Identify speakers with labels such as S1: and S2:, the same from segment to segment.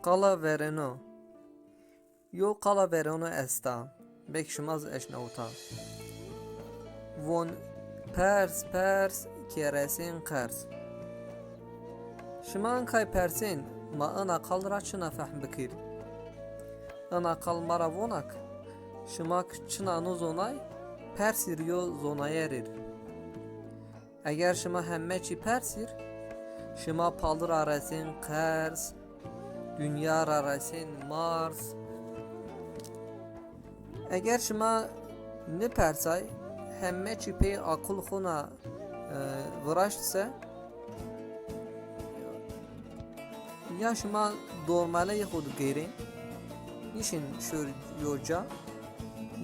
S1: Qala vereno. Yo qala vereno esta. Bekşimaz eşnauta. Von pers pers keresin kers. Şiman kay persin ma ana kalraçına fahm bikir. Ana kalmara vonak. Şimak çına no zonay persir yo zonaya erir. Eğer şima hemmeçi persir, şima palır arasin kers, dünya arasin Mars. Eğer şima ne persay, hemmeçi pey akıl xuna vıraştsa, ya şima dormale yahud geyrin, nişin şur yoca,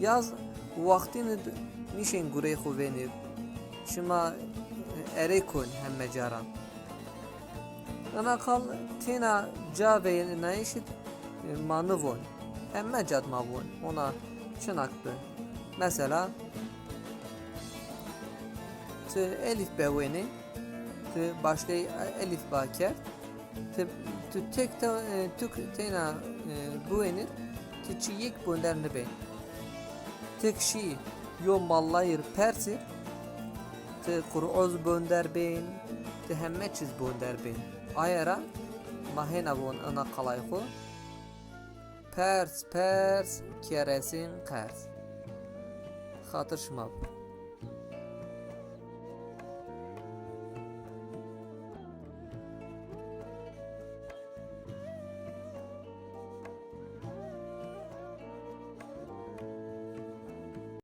S1: yaz vaktini nişin gurey xuvenir, şima erekun hemme caran. Ana kal tina cave naişit manıvon. Hemme cadmavon. Ona çınaktı. Mesela te elif beveni te başlay elif baker te tek tük tina buenir te çiyik bönder ne be. Tek şi yo mallayır persir te Kur'oz bönder beyin te hemme çiz bönder beyin ayara mahena von ana kalayxu pers pers keresin kers xatır şımav